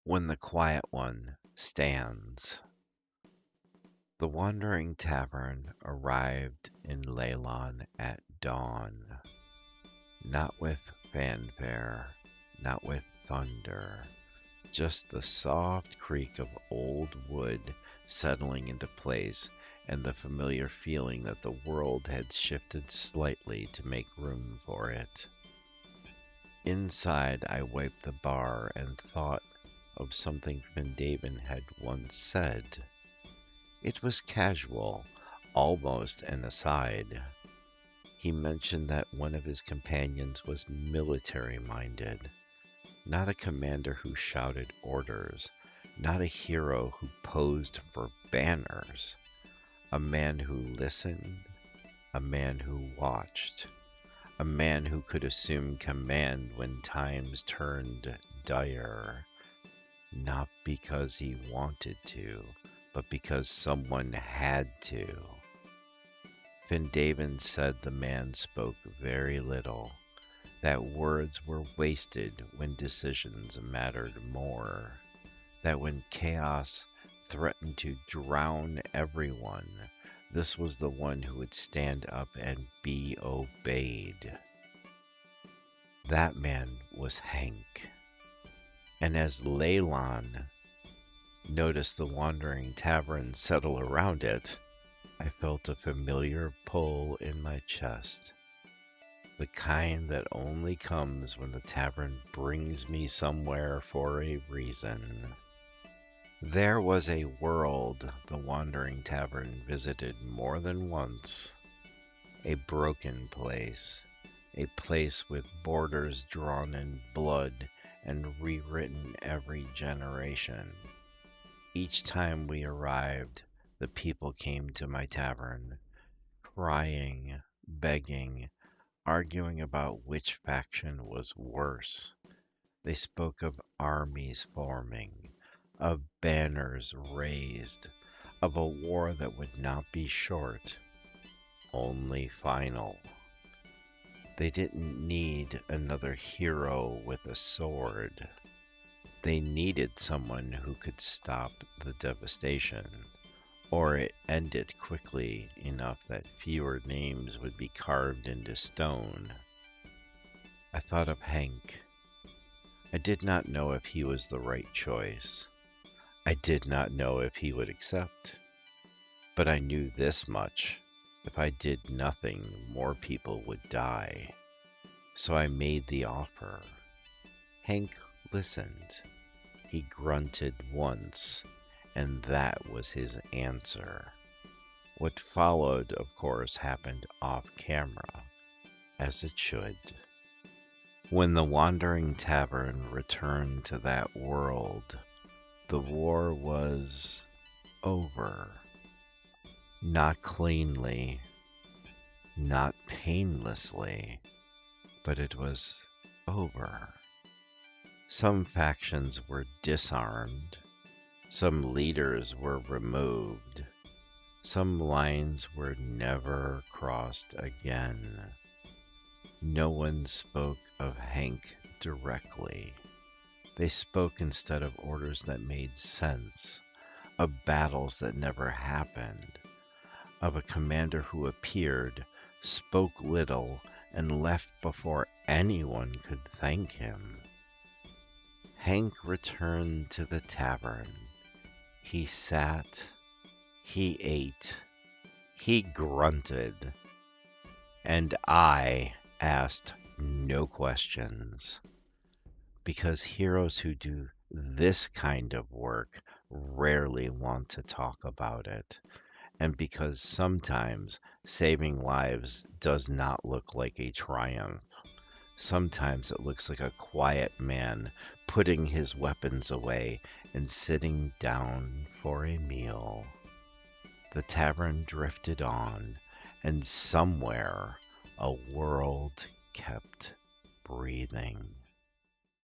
When the Quiet One Stands. The Wandering Tavern arrived in Leilon at dawn, not with fanfare, not with thunder, just the soft creak of old wood settling into place and the familiar feeling that the world had shifted slightly to make room for it. Inside, I wiped the bar and thought of something Findavin had once said. It was casual, almost an aside. He mentioned that one of his companions was military-minded, not a commander who shouted orders, not a hero who posed for banners, a man who listened, a man who watched, a man who could assume command when times turned dire. Not because he wanted to, but because someone had to. Findavin said the man spoke very little, that words were wasted when decisions mattered more, that when chaos threatened to drown everyone, this was the one who would stand up and be obeyed. That man was Hank. And as Leilon noticed the Wandering Tavern settle around it, I felt a familiar pull in my chest, the kind that only comes when the tavern brings me somewhere for a reason. There was a world the Wandering Tavern visited more than once, a broken place, a place with borders drawn in blood and rewritten every generation. Each time we arrived, the people came to my tavern, crying, begging, arguing about which faction was worse. They spoke of armies forming, of banners raised, of a war that would not be short, only final. They didn't need another hero with a sword. They needed someone who could stop the devastation, or it ended quickly enough that fewer names would be carved into stone. I thought of Hank. I did not know if he was the right choice. I did not know if he would accept. But I knew this much. If I did nothing, more people would die. So I made the offer. Hank listened. He grunted once, and that was his answer. What followed, of course, happened off camera, as it should. When the Wandering Tavern returned to that world, the war was over. Not cleanly, not painlessly, but it was over. Some factions were disarmed, some leaders were removed, some lines were never crossed again. No one spoke of Hank directly. They spoke instead of orders that made sense, of battles that never happened, of a commander who appeared, spoke little, and left before anyone could thank him. Hank returned to the tavern. He sat, he ate, he grunted, and I asked no questions. Because heroes who do this kind of work rarely want to talk about it, and because sometimes saving lives does not look like a triumph. Sometimes it looks like a quiet man putting his weapons away and sitting down for a meal. The tavern drifted on, and somewhere a world kept breathing.